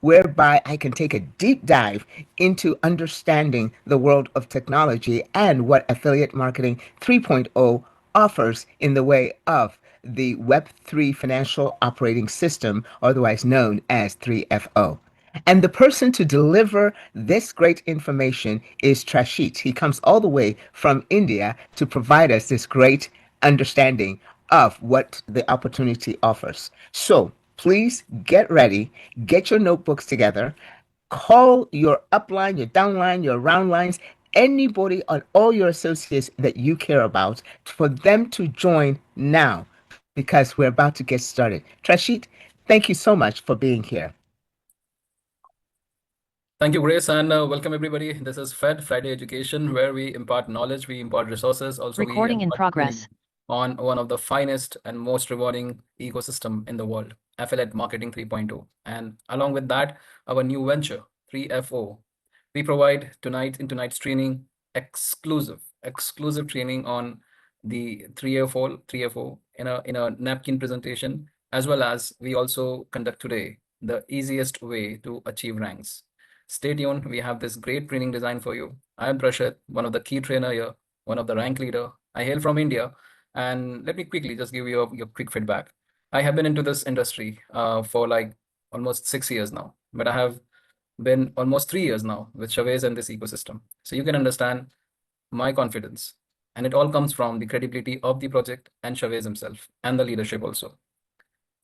whereby I can take a deep dive into understanding the world of technology and what affiliate marketing 3.0 offers in the way of the Web3 financial operating system, otherwise known as 3FO. And the person to deliver this great information is Trashit. He comes all the way from India to provide us this great understanding of what the opportunity offers. So please get ready, get your notebooks together, call your upline, your downline, your round lines, anybody on all your associates that you care about for them to join now because we're about to get started. Trashit, thank you so much for being here. Thank you, Grace, and welcome everybody. This is Friday Education, where we impart knowledge, we impart resources. Also, recording in progress on one of the finest and most rewarding ecosystem in the world, Affiliate Marketing 3.0. And along with that, our new venture, 3FO. We provide tonight's training, exclusive training on the 3FO in a napkin presentation, as well as we also conduct today the easiest way to achieve ranks. Stay tuned. We have this great training design for you. I am Prashit, one of the key trainer here, one of the rank leader. I hail from India, and let me quickly just give you your quick feedback. I have been into this industry for like almost 6 years now, but I have been almost 3 years now with Chavez and this ecosystem. So you can understand my confidence, and it all comes from the credibility of the project and Chavez himself and the leadership also.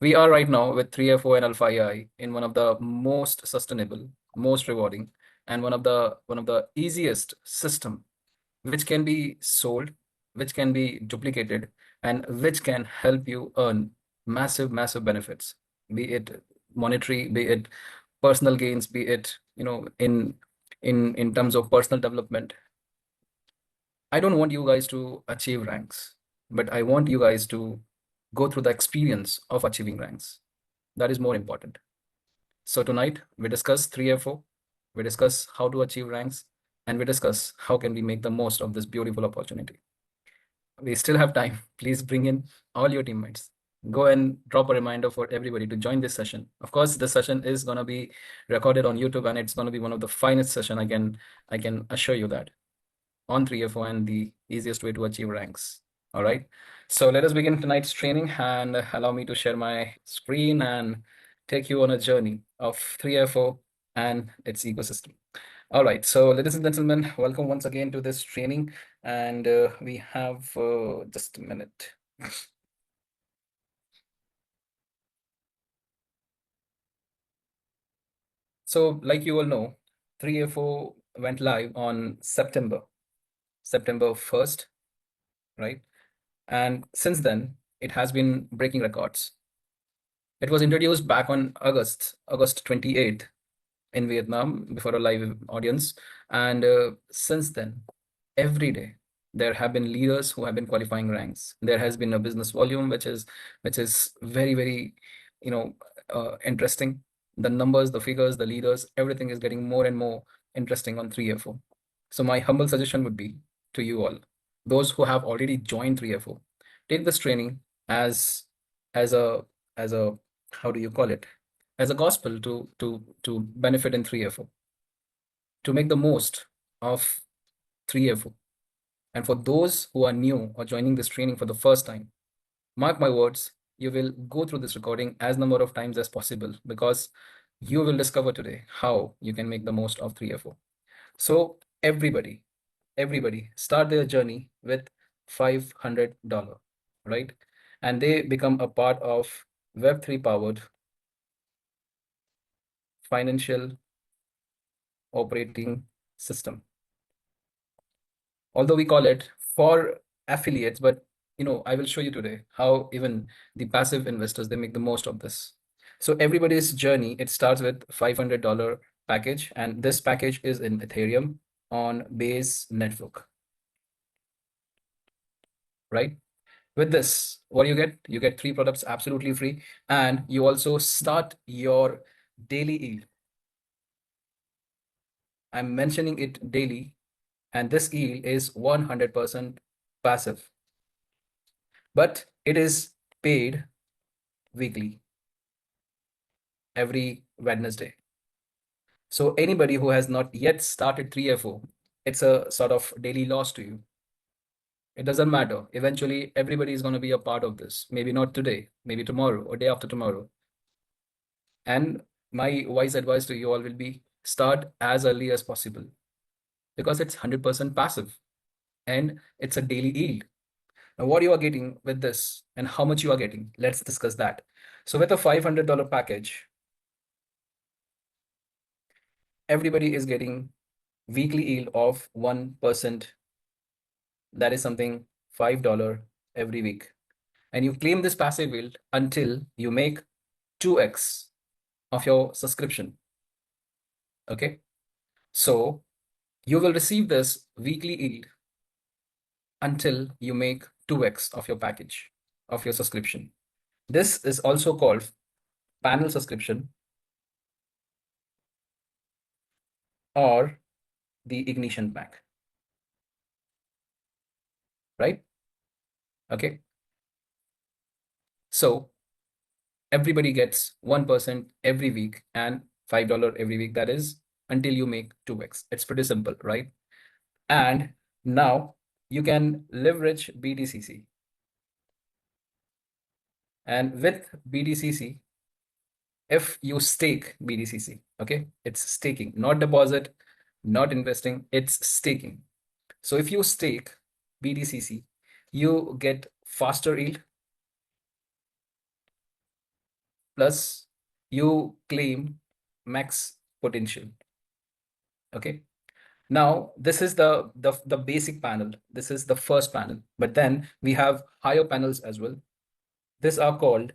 We are right now with 3FO and Alpha AI in one of the most sustainable, most rewarding, and one of the easiest system which can be sold, which can be duplicated, and which can help you earn massive benefits, be it monetary, be it personal gains, be it in terms of personal development. I don't want you guys to achieve ranks, but I want you guys to go through the experience of achieving ranks. That is more important. So tonight we discuss 3FO, we discuss how to achieve ranks, and we discuss how can we make the most of this beautiful opportunity. We still have time. Please bring in all your teammates. Go and drop a reminder for everybody to join this session. Of course, this session is going to be recorded on YouTube, and it's going to be one of the finest session. I can assure you that, on 3FO and the easiest way to achieve ranks. All right. So let us begin tonight's training, and allow me to share my screen and take you on a journey of 3FO and its ecosystem. All right. So ladies and gentlemen, welcome once again to this training. And we have just a minute. So like you all know, 3FO went live on September 1st, right? And since then, it has been breaking records. It was introduced back on August 28th in Vietnam before a live audience. And since then, every day, there have been leaders who have been qualifying ranks. There has been a business volume, which is very, interesting. The numbers, the figures, the leaders, everything is getting more and more interesting on 3FO. So my humble suggestion would be to you all, those who have already joined 3FO, take this training as a how do you call it, as a gospel to benefit in 3FO, to make the most of 3FO. And for those who are new or joining this training for the first time, mark my words, you will go through this recording as number of times as possible, because you will discover today how you can make the most of 3FO. So everybody start their journey with $500, right? And they become a part of Web3 powered financial operating system. Although we call it for affiliates, but I will show you today how even the passive investors, they make the most of this. So everybody's journey, it starts with $500 package, and this package is in Ethereum on base network, right? With this, what do you get? You get 3 products absolutely free, and you also start your daily yield. I'm mentioning it daily, and this yield is 100% passive, but it is paid weekly. Every Wednesday. So anybody who has not yet started 3FO, it's a sort of daily loss to you. It doesn't matter. Eventually, everybody is going to be a part of this. Maybe not today, maybe tomorrow or day after tomorrow. And my wise advice to you all will be start as early as possible, because it's 100% passive and it's a daily yield. Now, what you are getting with this and how much you are getting, let's discuss that. So with a $500 package, everybody is getting weekly yield of 1%. That is something $5 every week. And you claim this passive yield until you make 2x of your subscription. Okay. So you will receive this weekly yield until you make 2x of your package, of your subscription. This is also called panel subscription or the ignition pack, right? Okay. So everybody gets 1% every week and $5 every week. That is until you make 2x. It's pretty simple, right? And now you can leverage BTCC. And with BTCC, if you stake BTCC, okay, it's staking, not deposit, not investing, it's staking. So if you stake BTCC, you get faster yield, plus you claim max potential. Okay. Now this is the basic panel. This is the first panel, but then we have higher panels as well. These are called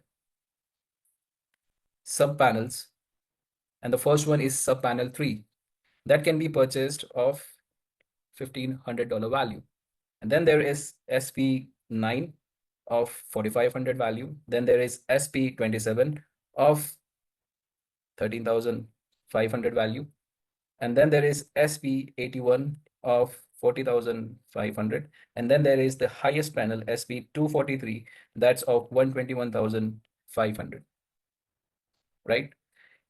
sub panels, and the first one is sub panel 3 that can be purchased of $1,500 value. And then there is SP9 of 4,500 value. Then there is SP27 of 13,500 value. And then there is SP81 of 40,500. And then there is the highest panel, SP243, that's of 121,500. Right?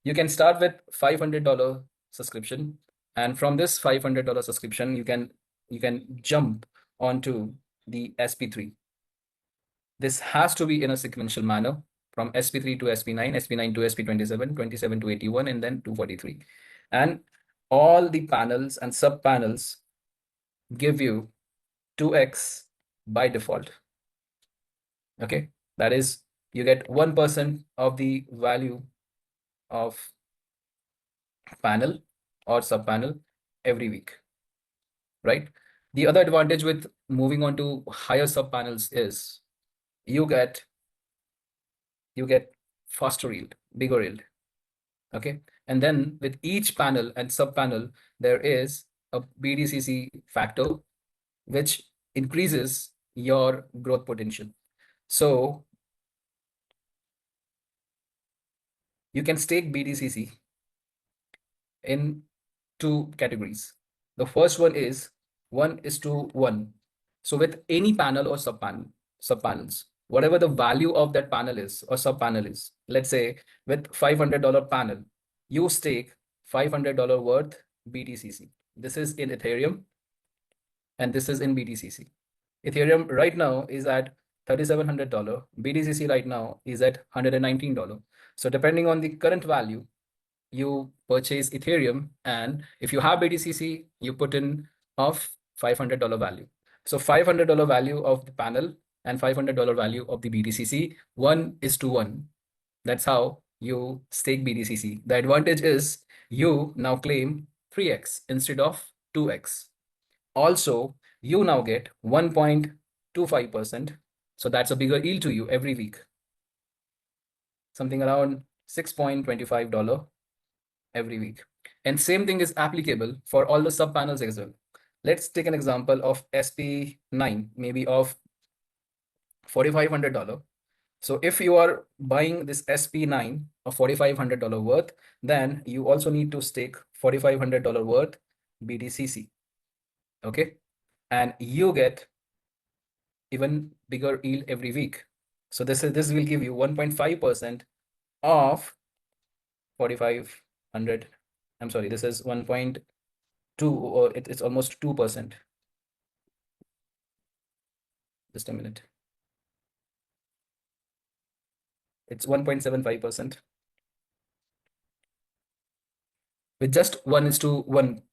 You can start with $500 subscription. And from this $500 subscription, you can jump onto the SP3. This has to be in a sequential manner from SP3 to SP9, SP9 to SP27, 27 to 81, and then 243. And all the panels and sub panels give you 2x by default. Okay, that is, you get 1% of the value of panel or sub panel every week, right? The other advantage with moving on to higher sub panels is you get faster yield, bigger yield. Okay, and then with each panel and sub panel, there is a BTCC factor which increases your growth potential. So you can stake BTCC in two categories. The first one is 1:1. So with any panel or sub panels, whatever the value of that panel is or sub panel is, let's say with $500 panel, you stake $500 worth BTCC. This is in Ethereum and this is in BTCC. Ethereum right now is at $3,700. BTCC right now is at $119. So depending on the current value, you purchase Ethereum, and if you have BTCC, you put in of $500 value. So $500 value of the panel and $500 value of the BTCC, 1:1. That's how you stake BTCC. The advantage is you now claim 3x instead of 2x. Also, you now get 1.25%. So that's a bigger yield to you every week. Something around $6.25 every week. And same thing is applicable for all the sub panels as well. Let's take an example of SP9, maybe of $4,500. So if you are buying this SP9 of $4,500 worth, then you also need to stake $4,500 worth BTCC. Okay, and you get even bigger yield every week. So this will give you 1.5% of 4,500. I'm sorry, this is 1.2, or it's almost 2%. Just a minute. It's 1.75% with just 1:1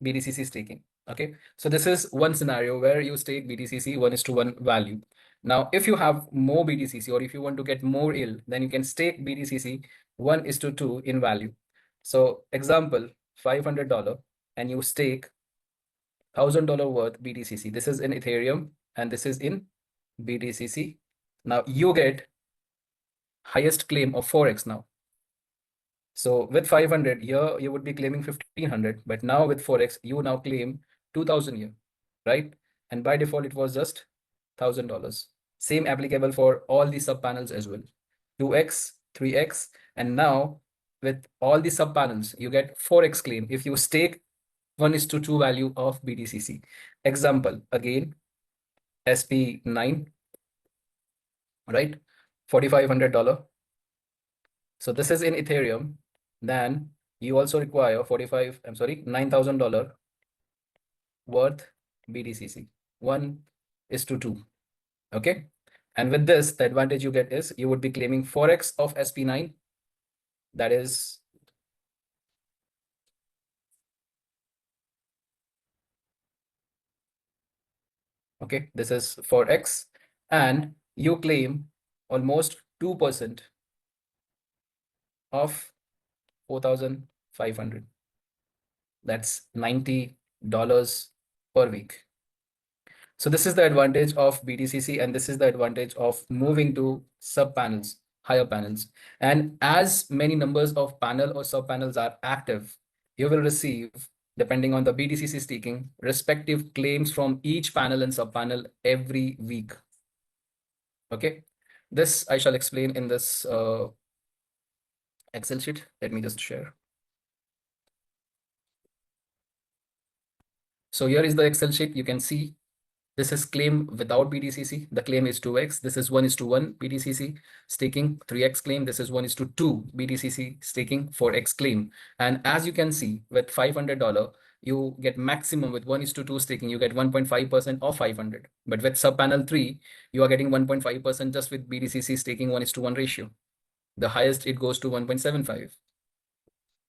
BTCC staking. Okay, so this is one scenario where you stake BTCC 1:1 value. Now, if you have more BTCC, or if you want to get more yield, then you can stake BTCC 1:2 in value. So example, $500, and you stake $1,000 worth BTCC. This is in Ethereum and this is in BTCC. Now you get highest claim of 4x now. So with 500 here, you would be claiming 1,500, but now with 4x, you now claim 2,000 here, right? And by default, it was just $1,000. Same applicable for all the sub panels as well. 2x, 3x, and now with all the sub panels, you get 4x claim if you stake 1:2 value of BTCC. Example, again, SP9, right? $4,500. So this is in Ethereum. Then you also require $9,000 worth BTCC, 1:2. Okay. And with this, the advantage you get is you would be claiming 4x of SP9. That is okay. This is 4x, and you claim almost 2% of 4,500. That's $90 per week. So this is the advantage of BTCC, and this is the advantage of moving to sub panels, higher panels. And as many numbers of panel or sub panels are active, you will receive, depending on the BTCC staking, respective claims from each panel and sub panel every week. Okay, this I shall explain in this Excel sheet. Let me just share. So here is the Excel sheet. You can see this is claim without BTCC. The claim is 2x. This is 1:1 BTCC staking, 3x claim. This is 1:2 BTCC staking, 4x claim. And as you can see, with $500, you get maximum with 1:2 staking, you get 1.5% of 500. But with sub panel 3, you are getting 1.5% just with BTCC staking 1:1 ratio. The highest it goes to 1.75.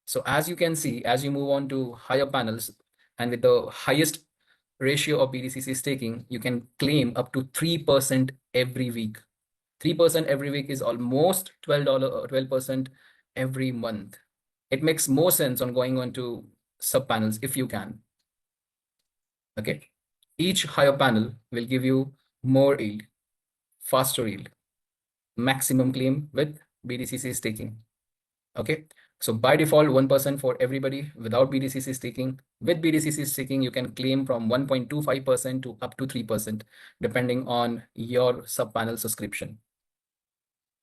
So as you can see, as you move on to higher panels, and with the highest ratio of BTCC staking, you can claim up to 3% every week. 3% every week is almost $12% every month. It makes more sense on going on to sub panels if you can. Okay. Each higher panel will give you more yield, faster yield, maximum claim with BTCC staking. Okay. So by default, 1% for everybody without BTCC staking. With BTCC staking, you can claim from 1.25% to up to 3%, depending on your sub-panel subscription.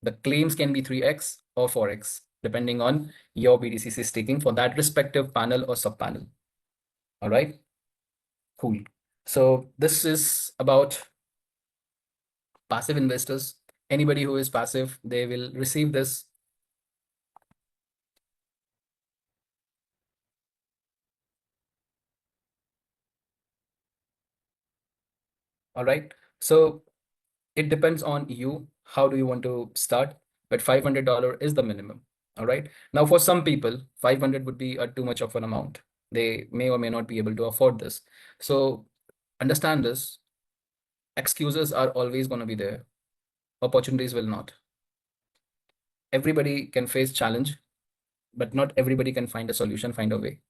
The claims can be 3x or 4x, depending on your BTCC staking for that respective panel or sub-panel. All right, cool. So this is about passive investors. Anybody who is passive, they will receive this. All right. So it depends on you. How do you want to start? But $500 is the minimum. All right. Now, for some people, 500 would be too much of an amount. They may or may not be able to afford this. So understand this. Excuses are always going to be there. Opportunities will not. Everybody can face challenge, but not everybody can find a solution, find a way.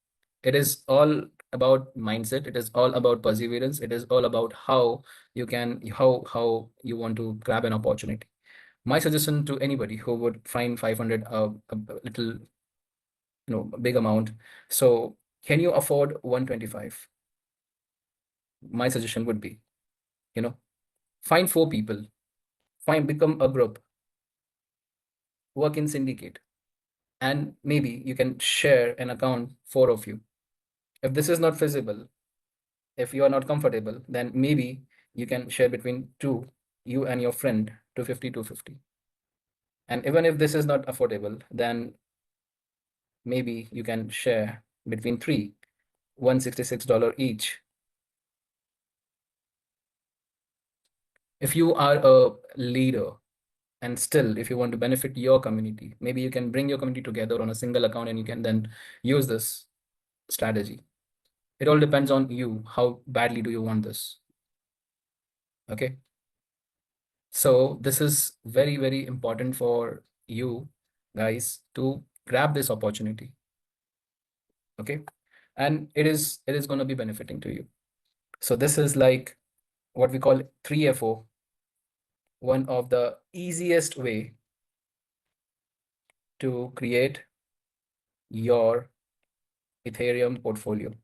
It is all about mindset. It is all about perseverance. It is all about how you can, how you want to grab an opportunity. My suggestion to anybody who would find 500 a little, big amount. So can you afford 125? My suggestion would be, find 4 people, become a group, work in syndicate, and maybe you can share an account, 4 of you. If this is not feasible, if you are not comfortable, then maybe you can share between 2, you and your friend, 250, 250. And even if this is not affordable, then maybe you can share between three, $166 each. If you are a leader and still, if you want to benefit your community, maybe you can bring your community together on a single account and you can then use this strategy. It all depends on you. How badly do you want this? Okay. So this is very, very important for you guys to grab this opportunity. Okay. And it is going to be benefiting to you. So this is like what we call 3FO, one of the easiest way to create your Ethereum portfolio.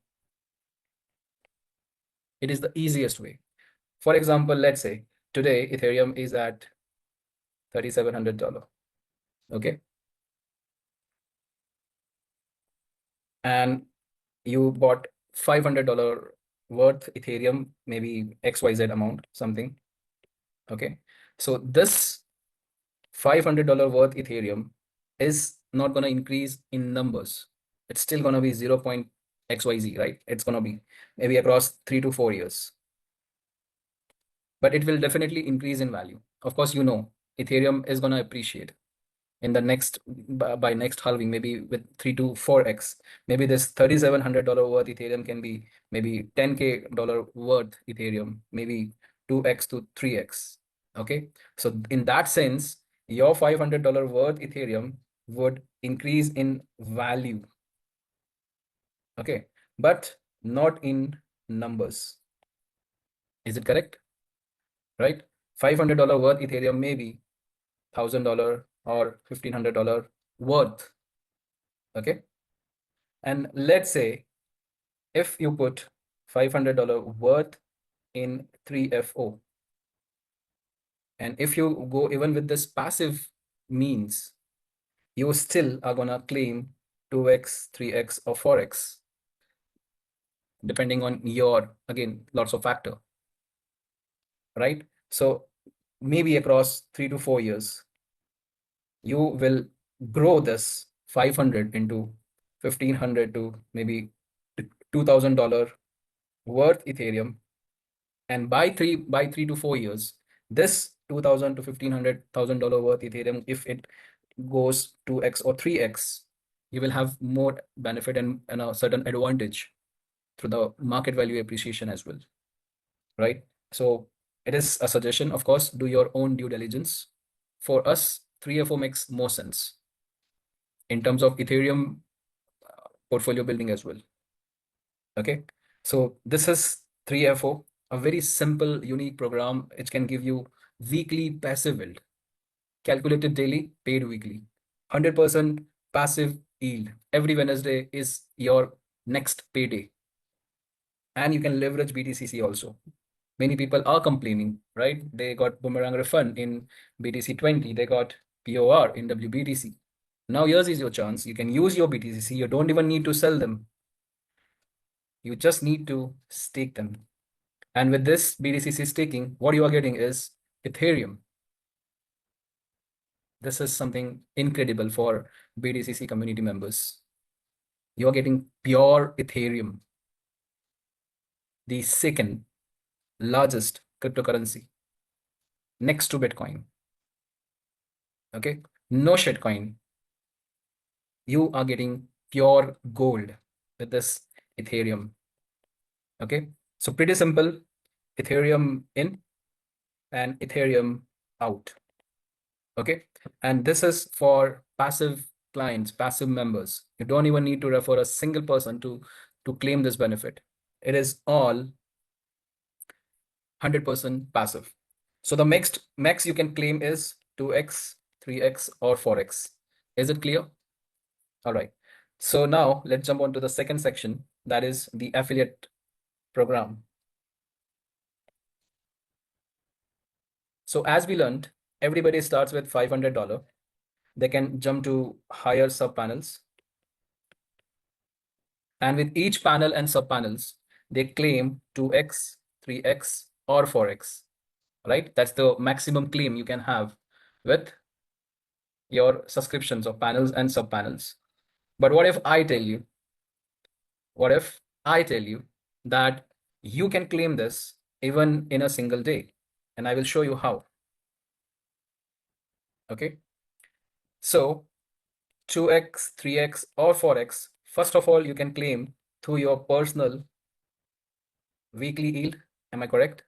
It is the easiest way. For example, let's say today Ethereum is at $3,700. Okay. And you bought $500 worth Ethereum, maybe XYZ amount, something. Okay. So this $500 worth Ethereum is not going to increase in numbers. It's still going to be 0.XYZ, right? It's going to be maybe across 3 to 4 years. But it will definitely increase in value. Of course, Ethereum is going to appreciate in the next, by next halving, maybe with 3 to 4x. Maybe this $3,700 worth Ethereum can be maybe $10K worth Ethereum, maybe 2x to 3x. Okay. So in that sense, your $500 worth Ethereum would increase in value. Okay. But not in numbers. Is it correct? Right? $500 worth Ethereum, maybe $1,000 or $1,500 worth. Okay. And let's say if you put $500 worth in 3FO, and if you go even with this passive means, you still are gonna claim 2x, 3x, or 4x, depending on your, again, lots of factor, right? So maybe across 3 to 4 years, you will grow this 500 into 1,500 to maybe $2,000 worth Ethereum, and by 3 to 4 years, this 2,000 to $1,500 worth Ethereum, if it goes 2x or 3x, you will have more benefit and a certain advantage through the market value appreciation as well, right? So it is a suggestion. Of course, do your own due diligence. For us, 3FO makes more sense in terms of Ethereum portfolio building as well. Okay, so this is 3FO, a very simple, unique program. It can give you weekly passive yield, calculated daily, paid weekly, 100% passive yield. Every Wednesday is your next payday. And you can leverage BTCC also. Many people are complaining, right? They got boomerang refund in BTC20. They got POR in WBTC. Now yours is your chance. You can use your BTCC. You don't even need to sell them. You just need to stake them. And with this BTCC staking, what you are getting is Ethereum. This is something incredible for BTCC community members. You're getting pure Ethereum, the second largest cryptocurrency next to Bitcoin. Okay, no shitcoin. You are getting pure gold with this Ethereum. Okay, so pretty simple. Ethereum in and Ethereum out. Okay, and this is for passive clients, passive members. You don't even need to refer a single person to claim this benefit. It is all 100% passive. So the max you can claim is 2x, 3x, or 4x. Is it clear? All right. So now let's jump on to the second section, that is the affiliate program. So as we learned, everybody starts with $500. They can jump to higher sub panels. And with each panel and sub panels, they claim 2x, 3x, or 4x, right? That's the maximum claim you can have with your subscriptions of panels and sub panels. But what if I tell you, that you can claim this even in a single day? And I will show you how. Okay. So 2x, 3x, or 4x, first of all, you can claim through your personal weekly yield. Am I correct?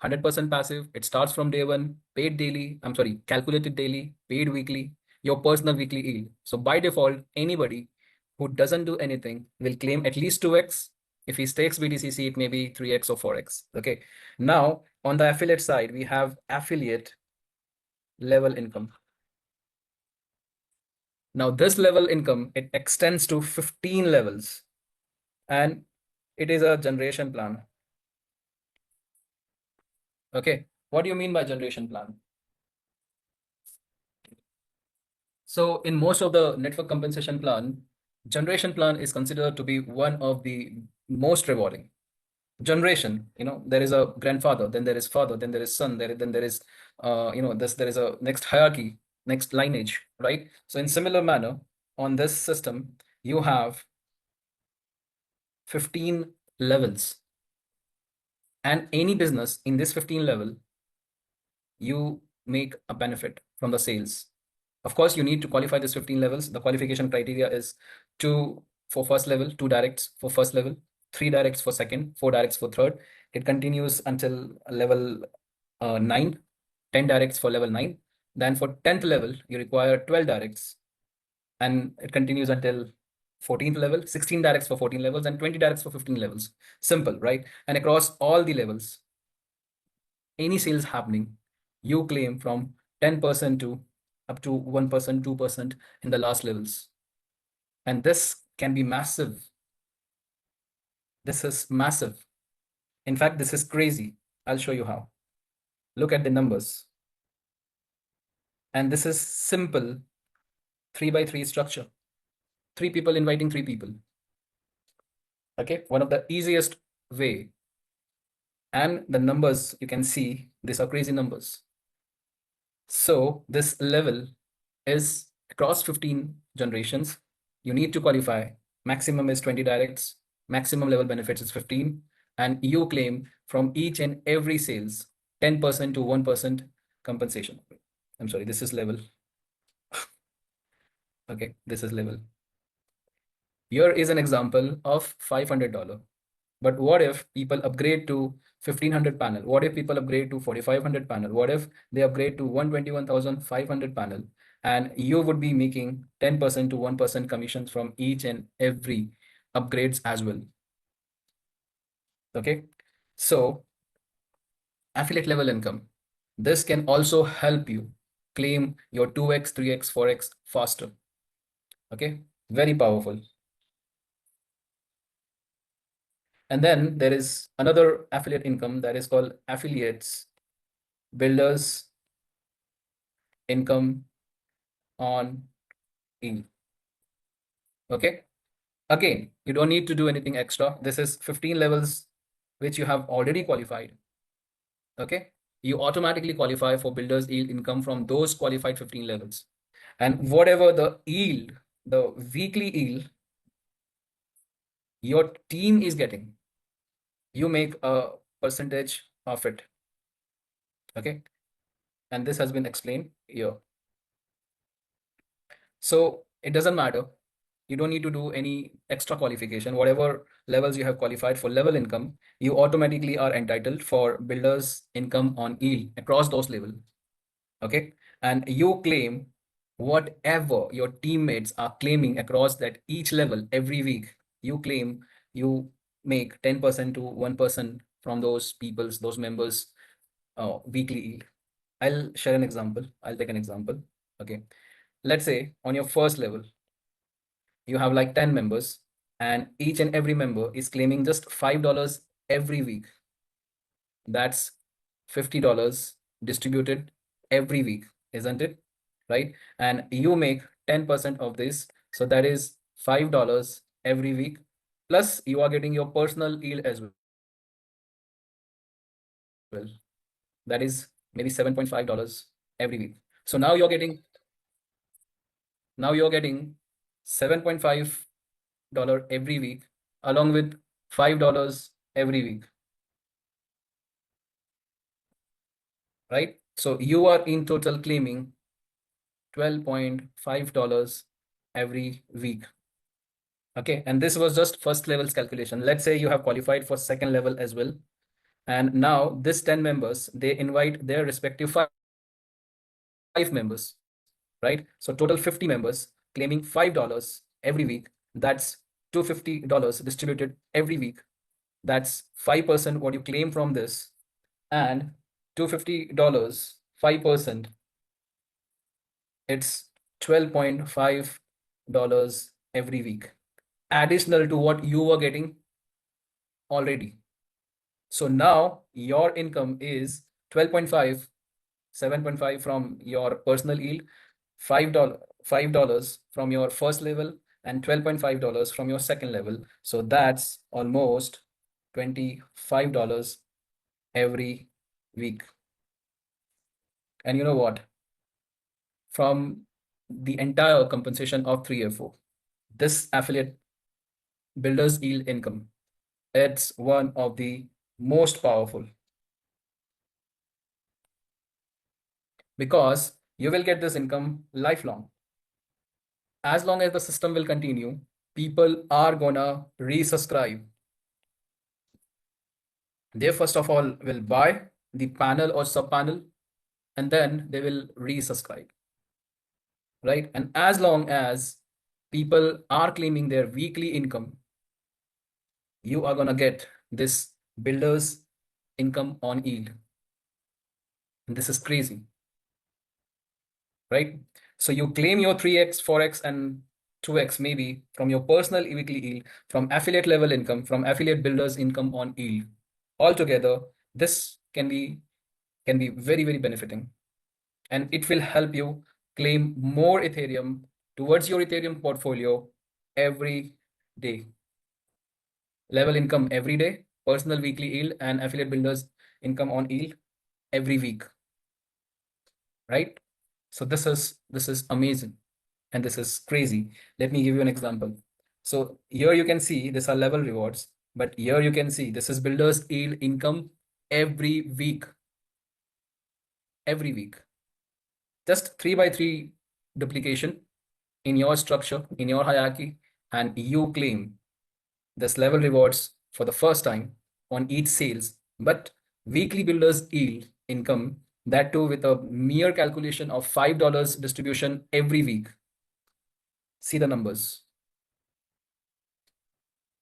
100% passive. It starts from day one, paid daily. I'm sorry, calculated daily, paid weekly, your personal weekly yield. So by default, anybody who doesn't do anything will claim at least 2x. If he stakes BTCC, it may be 3x or 4x. Okay. Now, on the affiliate side, we have affiliate level income. Now, this level income, it extends to 15 levels, and it is a generation plan. Okay. What do you mean by generation plan? So in most of the network compensation plan, generation plan is considered to be one of the most rewarding. Generation, there is a grandfather, then there is father, then there is son, then there is, there is a next hierarchy, next lineage, right? So in similar manner, on this system, you have 15 levels, and any business in this 15 level, you make a benefit from the sales. Of course, you need to qualify this 15 levels. The qualification criteria is 2 for first level, 2 directs for first level, 3 directs for second, 4 directs for third. It continues until level 9, 10 directs for level 9. Then for 10th level, you require 12 directs, and it continues until 14th level, 16 directs for 14 levels, and 20 directs for 15 levels. Simple, right? And across all the levels, any sales happening, you claim from 10% to up to 1%, 2% in the last levels. And this can be massive. This is massive. In fact, this is crazy. I'll show you how. Look at the numbers. And this is simple 3x3 structure. 3 people inviting 3 people. Okay, one of the easiest way. And the numbers, you can see, these are crazy numbers. So this level is across 15 generations. You need to qualify. Maximum is 20 directs. Maximum level benefits is 15. And you claim from each and every sales 10% to 1% compensation. I'm sorry, this is level. Okay, this is level. Here is an example of $500. But what if people upgrade to 1500 panel? What if people upgrade to 4500 panel? What if they upgrade to 121,500 panel? And you would be making 10% to 1% commissions from each and every upgrades as well. Okay, so affiliate level income. This can also help you claim your 2x, 3x, 4x faster. Okay, very powerful. And then there is another affiliate income that is called affiliates builders income on yield. Okay. Again, you don't need to do anything extra. This is 15 levels which you have already qualified. Okay. You automatically qualify for builders yield income from those qualified 15 levels. And whatever the yield, the weekly yield your team is getting, you make a percentage of it. Okay. And this has been explained here. So it doesn't matter. You don't need to do any extra qualification. Whatever levels you have qualified for level income, you automatically are entitled for builders income on yield across those levels. Okay. And you claim whatever your teammates are claiming across that each level every week. You claim you make 10% to 1% from those people's, those members weekly yield. I'll share an example. I'll take an example. Okay. Let's say on your first level, you have like 10 members, and each and every member is claiming just $5 every week. That's $50 distributed every week, isn't it? Right? And you make 10% of this. So that is $5 every week. Plus, you are getting your personal yield as well. That is maybe $7.5 every week. So now you're getting Now you're getting $7.5 every week, along with $5 every week, right? So you are in total claiming $12.5 every week. Okay, and this was just first level's calculation. Let's say you have qualified for second level as well. And now this 10 members, they invite their respective five members, right? So total 50 members claiming $5 every week. That's $250 distributed every week. That's 5% what you claim from this. And $250, 5%, it's $12.5 every week, additional to what you were getting already. So now your income is 12.5, 7.5 from your personal yield, $5 from your first level, and $12.5 from your second level. So that's almost $25 every week. And you know what? From the entire compensation of 3FO, this affiliate builders yield income, it's one of the most powerful, because you will get this income lifelong. As long as the system will continue, people are gonna resubscribe. They first of all will buy the panel or sub panel, and then they will resubscribe, right? And as long as people are claiming their weekly income, you are gonna get this builders income on yield. And this is crazy, right? So you claim your 3x, 4x, and 2x maybe from your personal weekly yield, from affiliate level income, from affiliate builders income on yield. Altogether, this can be very, very benefiting, and it will help you claim more Ethereum towards your Ethereum portfolio every day. Level income every day, personal weekly yield, and affiliate builders income on yield every week, right? So this is amazing, and this is crazy. Let me give you an example. So here you can see these are level rewards, but here you can see this is builders yield income every week. Every week. Just 3x3 duplication in your structure, in your hierarchy, and you claim this level rewards for the first time on each sales. But weekly builders yield income, that too with a mere calculation of $5 distribution every week. See the numbers.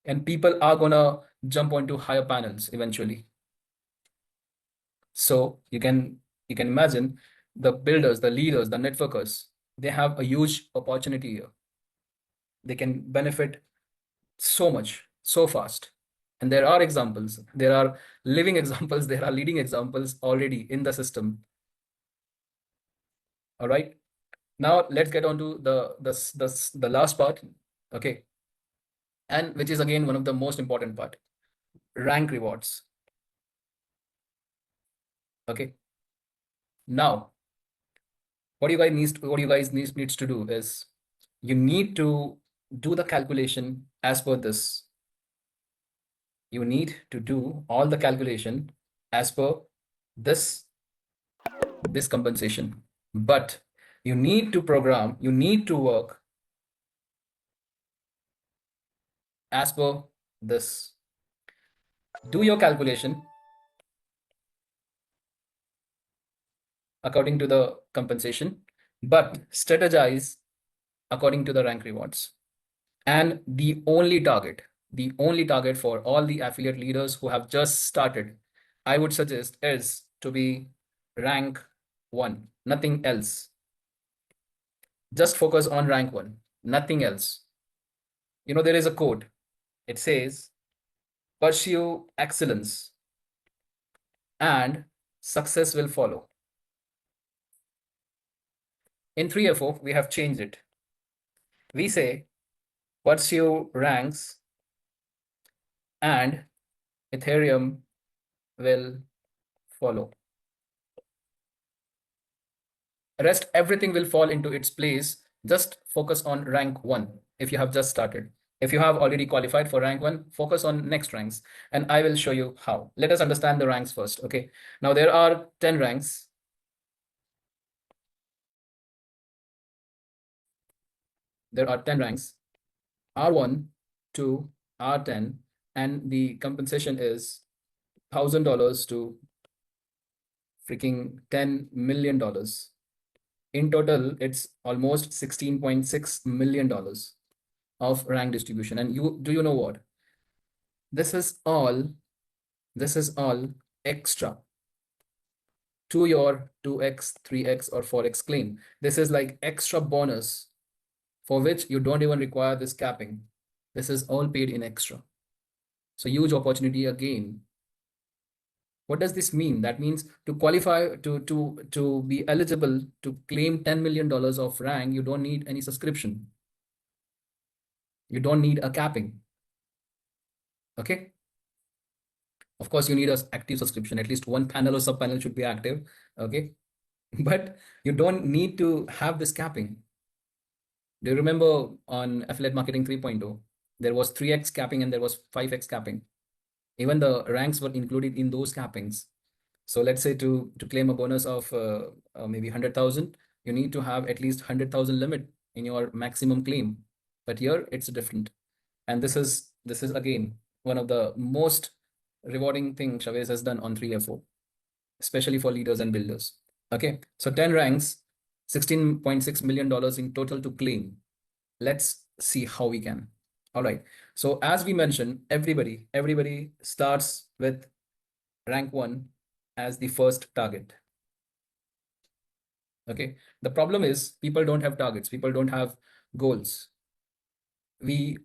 And people are gonna jump onto higher panels eventually. So you can imagine the builders, the leaders, the networkers, they have a huge opportunity here. They can benefit so much, so fast. And there are examples, there are living examples, there are leading examples already in the system. All right. Now let's get on to the last part. Okay. And which is again one of the most important part, rank rewards. Okay. Now, what you guys needs to do is you need to do the calculation as per this. You need to do all the calculation as per this compensation, but you need to program, you need to work as per this. Do your calculation according to the compensation, but strategize according to the rank rewards. And the only target for all the affiliate leaders who have just started, I would suggest, is to be rank 1, nothing else. Just focus on rank 1, nothing else. You know, there is a quote. It says, pursue excellence and success will follow. In 3FO, we have changed it. We say, pursue ranks and Ethereum will follow. Rest, everything will fall into its place Just focus on rank 1 if you have just started. If you have already qualified for rank 1, focus on next ranks, and I will show you how. Let us understand the ranks first. Okay, now there are 10 ranks. There are 10 ranks, R1 to R10, and the compensation is $1,000 to freaking $10 million. In total, it's almost $16.6 million of rank distribution. And do you know what? This is all extra to your 2x, 3x, or 4x claim. This is like extra bonus for which you don't even require this capping. This is all paid in extra. So huge opportunity again. What does this mean? That means to qualify, to be eligible to claim $10 million of rank, you don't need any subscription. You don't need a capping. Okay. Of course, you need an active subscription. At least one panel or sub-panel should be active. Okay. But you don't need to have this capping. Do you remember on Affiliate Marketing 3.0, there was 3x capping and there was 5x capping. Even the ranks were included in those cappings. So let's say to claim a bonus of maybe 100,000, you need to have at least 100,000 limit in your maximum claim. But here it's different. And this is again one of the most rewarding things Chavez has done on 3FO, especially for leaders and builders. Okay, so 10 ranks, $16.6 million in total to claim. Let's see how we can. All right. So as we mentioned, everybody starts with rank 1 as the first target. Okay. The problem is people don't have targets. People don't have goals. We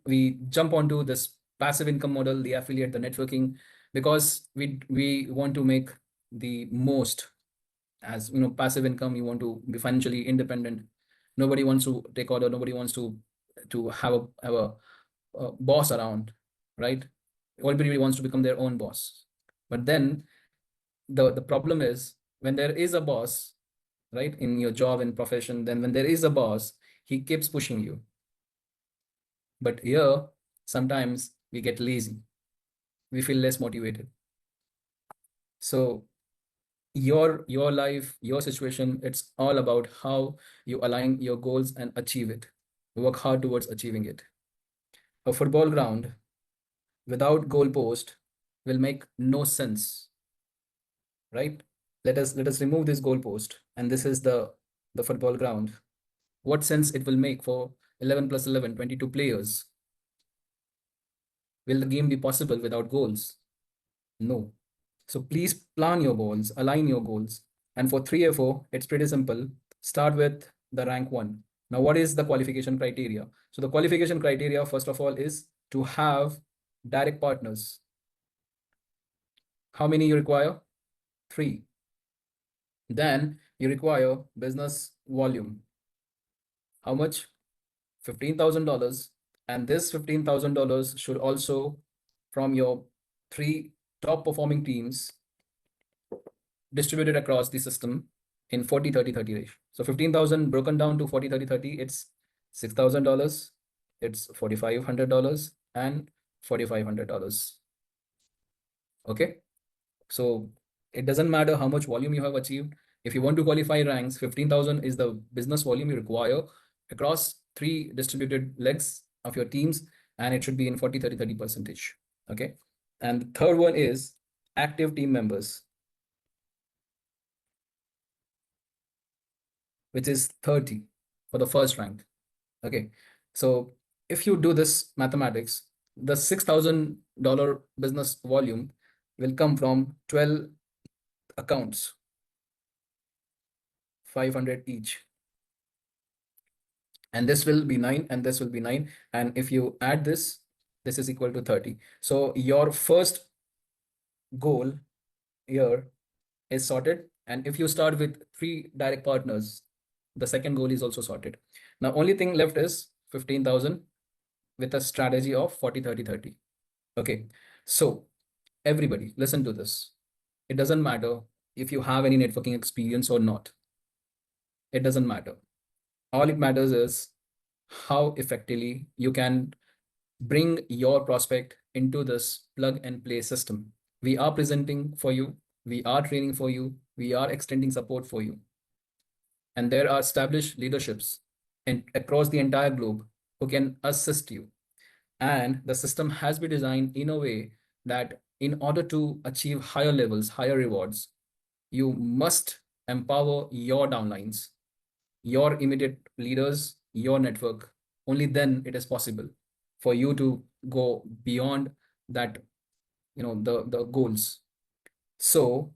jump onto this passive income model, the affiliate, the networking, because we want to make the most. As you know, passive income, you want to be financially independent. Nobody wants to take order. Nobody wants to have a boss around, right? Everybody wants to become their own boss. But then the problem is when there is a boss, right, in your job and profession, then when there is a boss, he keeps pushing you. But here, sometimes we get lazy. We feel less motivated. So your life, your situation, it's all about how you align your goals and achieve it. Work hard towards achieving it. A football ground without goalpost will make no sense, right? Let us remove this goalpost, and this is the football ground. What sense it will make for 11 plus 11, 22 players? Will the game be possible without goals? No. So please plan your goals, align your goals. And for 3FO, it's pretty simple. Start with the rank 1. Now, what is the qualification criteria? So the qualification criteria, first of all, is to have direct partners. How many you require? 3. Then you require business volume. How much? $15,000. And this $15,000 should also from your 3 top performing teams distributed across the system in 40, 30, 30 ratio. So 15,000 broken down to 40, 30, 30, it's $6,000, it's $4,500 and $4,500. Okay. So it doesn't matter how much volume you have achieved. If you want to qualify ranks, 15,000 is the business volume you require across 3 distributed legs of your teams, and it should be in 40, 30, 30%. Okay. And the third one is active team members, which is 30 for the first rank. Okay. So if you do this mathematics, the $6,000 business volume will come from 12 accounts, 500 each. And this will be 9 and this will be 9. And if you add this, this is equal to 30. So your first goal here is sorted. And if you start with 3 direct partners, the second goal is also sorted. Now, only thing left is 15,000 with a strategy of 40, 30, 30. Okay. So everybody listen to this. It doesn't matter if you have any networking experience or not. It doesn't matter. All it matters is how effectively you can bring your prospect into this plug and play system. We are presenting for you, we are training for you, we are extending support for you. And there are established leaderships across the entire globe who can assist you. And the system has been designed in a way that in order to achieve higher levels, higher rewards, you must empower your downlines, your immediate leaders, your network. Only then it is possible for you to go beyond that, the goals. So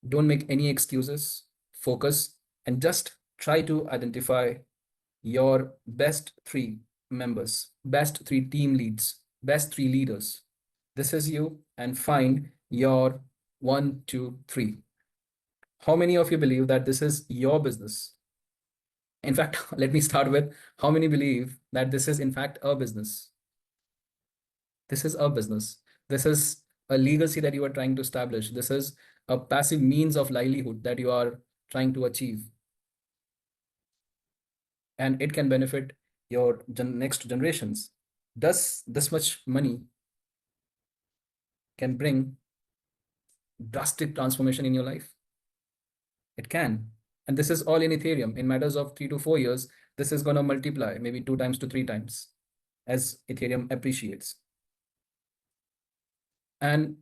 don't make any excuses, focus, and just try to identify your best three members, best three team leads, best three leaders. This is you, and find your 1, 2, 3. How many of you believe that this is your business? In fact, let me start with how many believe that this is in fact a business? This is a business. This is a legacy that you are trying to establish. This is a passive means of livelihood that you are trying to achieve. And it can benefit your next generations. Does this much money can bring drastic transformation in your life? It can. And this is all in Ethereum. In matters of 3 to 4 years, this is going to multiply maybe 2 times to 3 times as Ethereum appreciates. And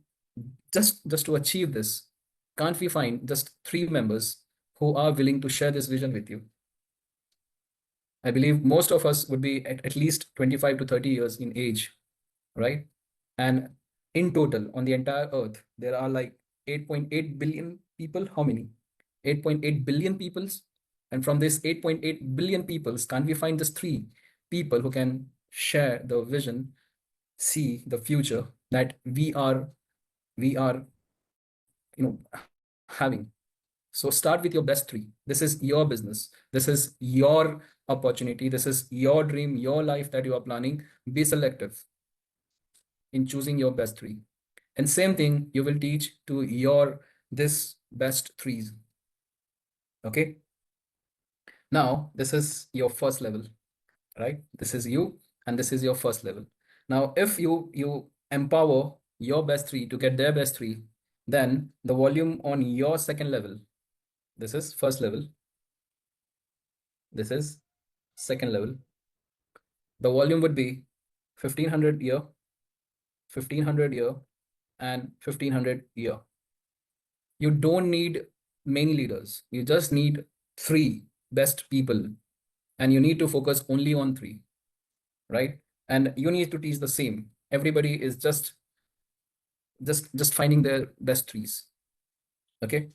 just to achieve this, can't we find just 3 members who are willing to share this vision with you? I believe most of us would be at least 25 to 30 years in age, right? And in total, on the entire earth, there are like 8.8 billion people. How many? 8.8 billion peoples. And from this 8.8 billion peoples, can't we find just 3 people who can share the vision, see the future that we are having? So start with your best 3. This is your business. This is your opportunity. This is your dream, your life that you are planning. Be selective in choosing your best 3. And same thing you will teach to your this best 3s. Okay. Now this is your first level, right? This is you, and this is your first level. Now, if you empower your best 3 to get their best 3, then the volume on your second level, this is first level, this is second level, the volume would be 1500 year, 1500 year, and 1500 year. You don't need many leaders. You just need 3 best people, and you need to focus only on 3, right? And you need to teach the same. Everybody is just finding their best 3s. Okay.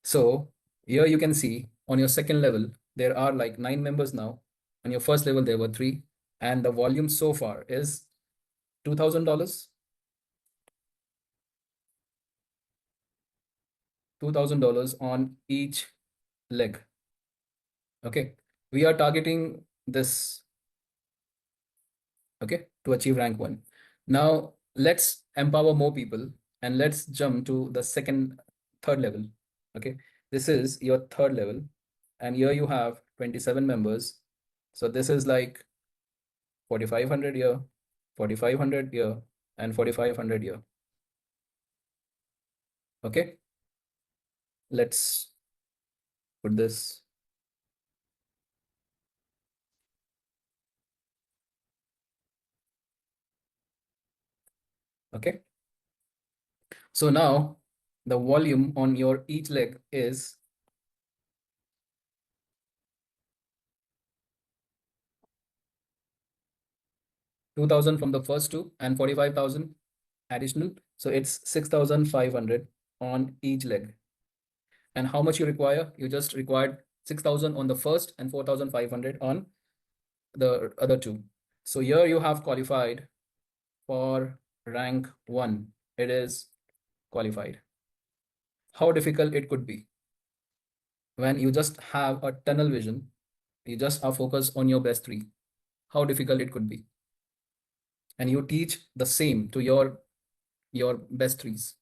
So here you can see on your second level, there are like 9 members now. On your first level, there were 3. And the volume so far is $2,000. $2,000 on each leg. Okay. We are targeting this, okay, to achieve rank 1. Now let's empower more people, and let's jump to the third level. Okay. This is your third level. And here you have 27 members. So this is like 4,500 year, 4,500 year, and 4,500 year. Okay. Let's put this. Okay. So now the volume on your each leg is 2,000 from the first 2 and 45,000 additional. So it's 6,500 on each leg. And how much you require? You just required 6,000 on the first and 4,500 on the other 2. So here you have qualified for rank 1. It is qualified. How difficult it could be when you just have a tunnel vision, you just are focused on your best 3. How difficult it could be. And you teach the same to your best 3s.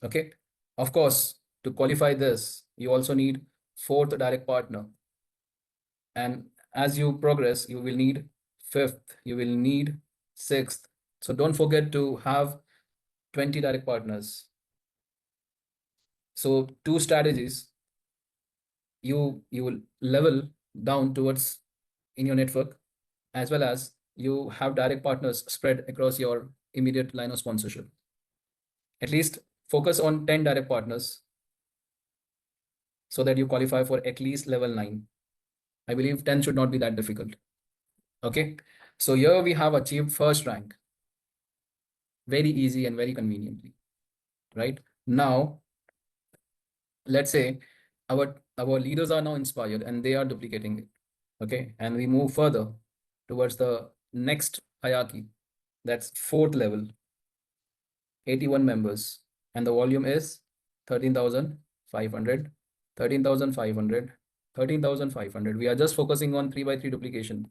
Okay. Of course, to qualify this, you also need 4th direct partner. And as you progress, you will need 5th, you will need 6th. So don't forget to have 20 direct partners. So 2 strategies you will level down towards in your network, as well as you have direct partners spread across your immediate line of sponsorship. At least focus on 10 direct partners so that you qualify for at least level 9. I believe 10 should not be that difficult. Okay, so here we have achieved first rank very easy and very conveniently. Right now, let's say our leaders are now inspired and they are duplicating it. Okay, and we move further towards the next hierarchy. That's 4th level, 81 members, and the volume is 13,500, 13,500, 13,500. We are just focusing on 3 by 3 duplication,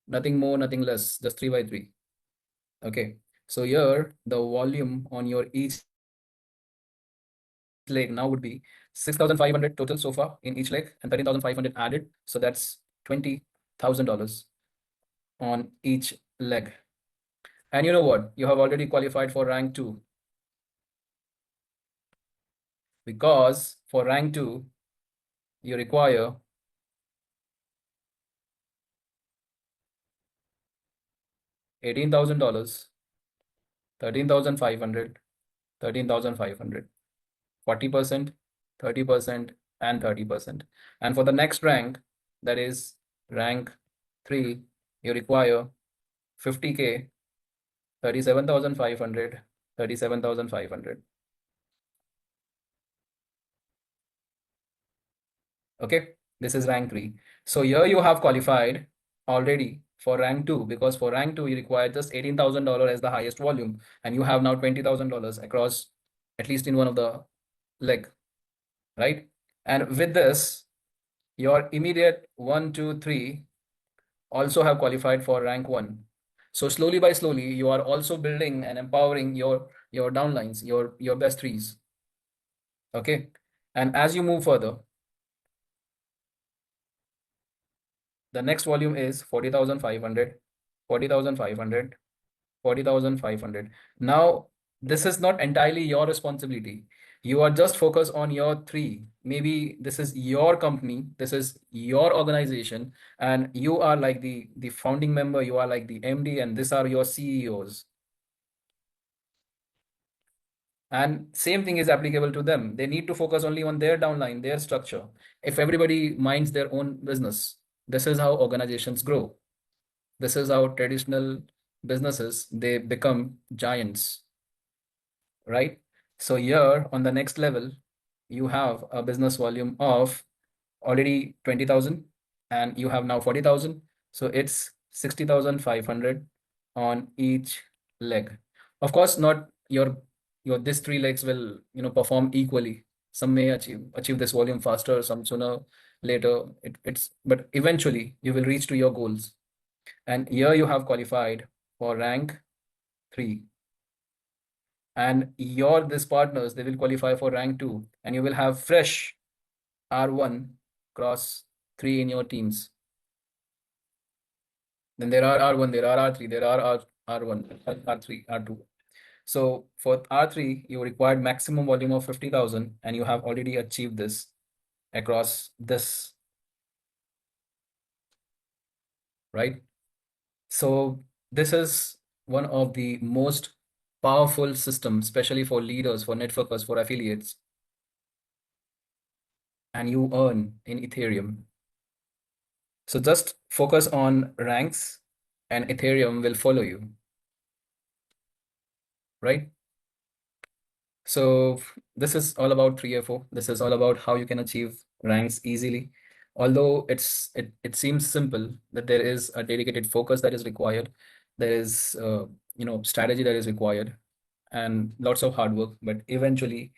nothing more, nothing less, just 3 by 3. Okay, so here the volume on your each leg now would be 6,500 total so far in each leg, and 13,500 added, so that's $20,000 on each leg. And you know what? You have already qualified for rank 2, because for rank 2 you require $18,000, 13,500, 13,500, 40%, 30%, and 30%. And for the next rank, that is rank 3, you require 50K, 37,500, 37,500. Okay, this is rank 3. So here you have qualified already for rank 2, because for rank 2 you require just $18,000 as the highest volume, and you have now $20,000 across at least in one of the leg, right? And with this, your immediate 1, 2, 3 also have qualified for rank 1. So slowly by slowly, you are also building and empowering your downlines, your best 3s. Okay, and as you move further, the next volume is 40,500, 40,500, 40,500. Now, this is not entirely your responsibility. You are just focused on your 3. Maybe this is your company, this is your organization, and you are like the founding member, you are like the MD, and these are your CEOs. And same thing is applicable to them. They need to focus only on their downline, their structure. If everybody minds their own business, this is how organizations grow. This is how traditional businesses, they become giants, right? So here on the next level, you have a business volume of already 20,000, and you have now 40,000. So it's 60,500 on each leg. Of course, not your these 3 legs will perform equally. Some may achieve this volume faster, some sooner, later. But eventually you will reach to your goals. And here you have qualified for rank 3. And these partners, they will qualify for rank 2, and you will have fresh R1 cross 3 in your teams. Then there are R1, there are R3, there are R1, R3, R2. So for R3, you required maximum volume of 50,000, and you have already achieved this across this, right? So this is one of the most powerful systems, especially for leaders, for networkers, for affiliates. And you earn in Ethereum. So just focus on ranks, and Ethereum will follow you, right? So this is all about 3FO. This is all about how you can achieve ranks easily. Although it seems simple, that there is a dedicated focus that is required. There is strategy that is required, and lots of hard work. But eventually,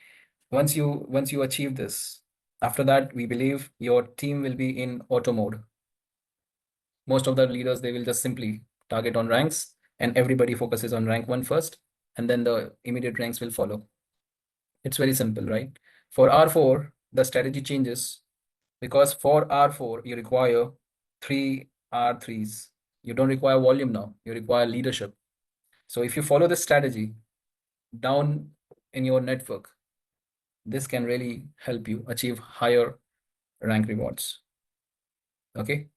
once you achieve this, after that, we believe your team will be in auto mode. Most of the leaders, they will just simply target on ranks, and everybody focuses on rank 1 first, and then the immediate ranks will follow. It's very simple, right? For R4, the strategy changes, because for R4, you require Three R3s. You don't require volume now, you require leadership. So if you follow this strategy down in your network, this can really help you achieve higher rank rewards. Okay,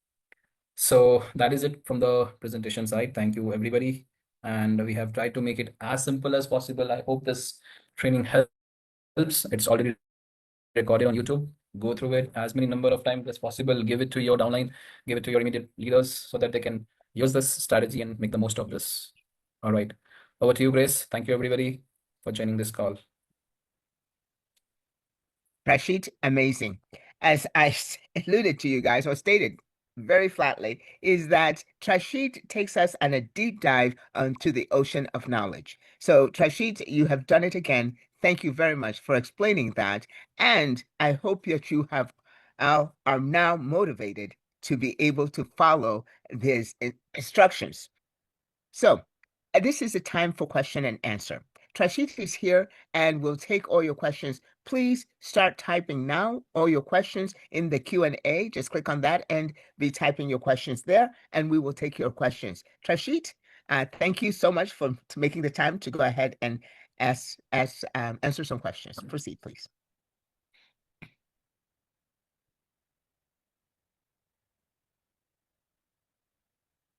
so that is it from the presentation side. Thank you, everybody. And we have tried to make it as simple as possible. I hope this training helps. It's already recorded on YouTube. Go through it as many number of times as possible. Give it to your downline, give it to your immediate leaders so that they can use this strategy and make the most of this. All right. Over to you, Grace. Thank you, everybody, for joining this call. Rashid, amazing. As I alluded to you guys, or stated very flatly, is that Trashid takes us on a deep dive into the ocean of knowledge. So, Trashid, you have done it again. Thank you very much for explaining that. And I hope that you have are now motivated to be able to follow these instructions. So, this is the time for question and answer. Trashit is here and will take all your questions. Please start typing now all your questions in the Q&A. Just click on that and be typing your questions there, and we will take your questions. Trashit, thank you so much for making the time to go ahead and answer some questions. Proceed, please.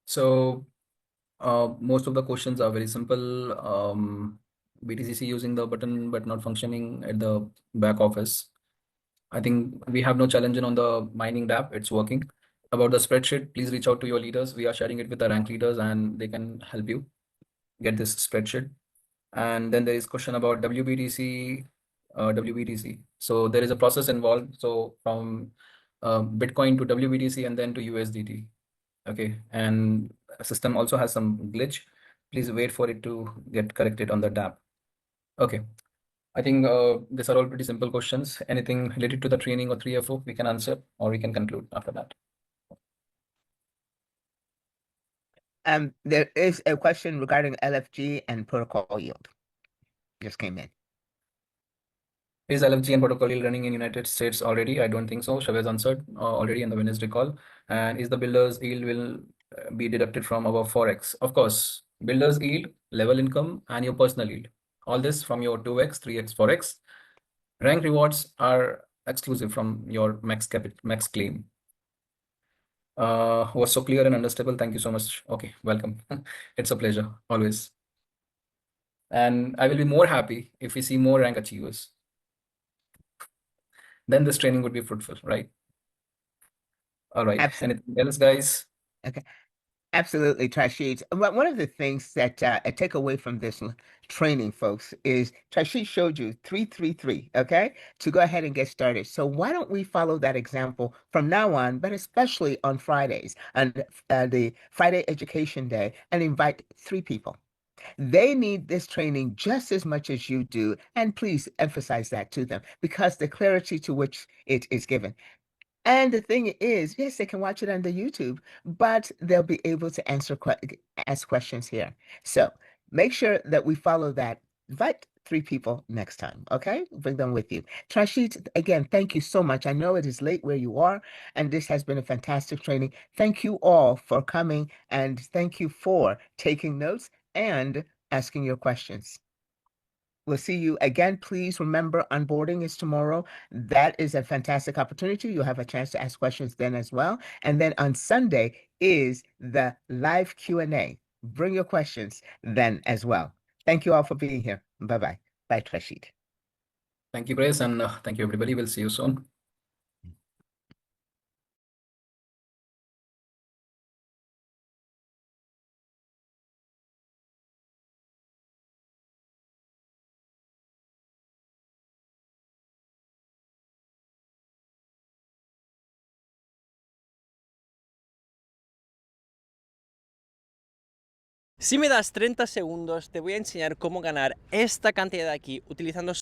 So most of the questions are very simple. BTCC using the button but not functioning at the back office. I think we have no challenge on the mining dApp. It's working. About the spreadsheet, please reach out to your leaders. We are sharing it with the rank leaders and they can help you get this spreadsheet. And then there is question about WBTC, WBTC. So there is a process involved. So from Bitcoin to WBTC and then to USDT. Okay, and system also has some glitch. Please wait for it to get corrected on the dApp. Okay, I think these are all pretty simple questions. Anything related to the training or 3FO we can answer, or we can conclude after that. There is a question regarding LFG and Protocol Yeald. Just came in. Is LFG and Protocol Yeald running in United States already? I don't think so. Chavez answered already in the Wednesday call. And is the builder's yield will be deducted from our Forex? Of course, builder's yield, level income, and your personal yield. All this from your 2x, 3x, Forex. Rank rewards are exclusive from your max claim. Was so clear and understandable. Thank you so much. Okay, welcome. It's a pleasure, always. And I will be more happy if we see more rank achievers. Then this training would be fruitful, right? All right. Absolutely. Anything else, guys? Okay. Absolutely, Trashid. One of the things that I take away from this training, folks, is Trashid showed you 333, okay, to go ahead and get started. So why don't we follow that example from now on, but especially on Fridays and the Friday Education Day, and invite 3 people. They need this training just as much as you do, and please emphasize that to them because the clarity to which it is given. And the thing is, yes, they can watch it on the YouTube, but they'll be able to ask questions here. So make sure that we follow that. Invite 3 people next time, okay? Bring them with you. Trashit, again, thank you so much. I know it is late where you are, and this has been a fantastic training. Thank you all for coming, and thank you for taking notes and asking your questions. We'll see you again. Please remember, onboarding is tomorrow. That is a fantastic opportunity. You'll have a chance to ask questions then as well. And then on Sunday is the live Q&A. Bring your questions then as well. Thank you all for being here. Bye-bye. Bye, Trashid. Thank you, Grace, and thank you, everybody. We'll see you soon. Si me das 30 segundos, te voy a enseñar cómo ganar esta cantidad de aquí utilizando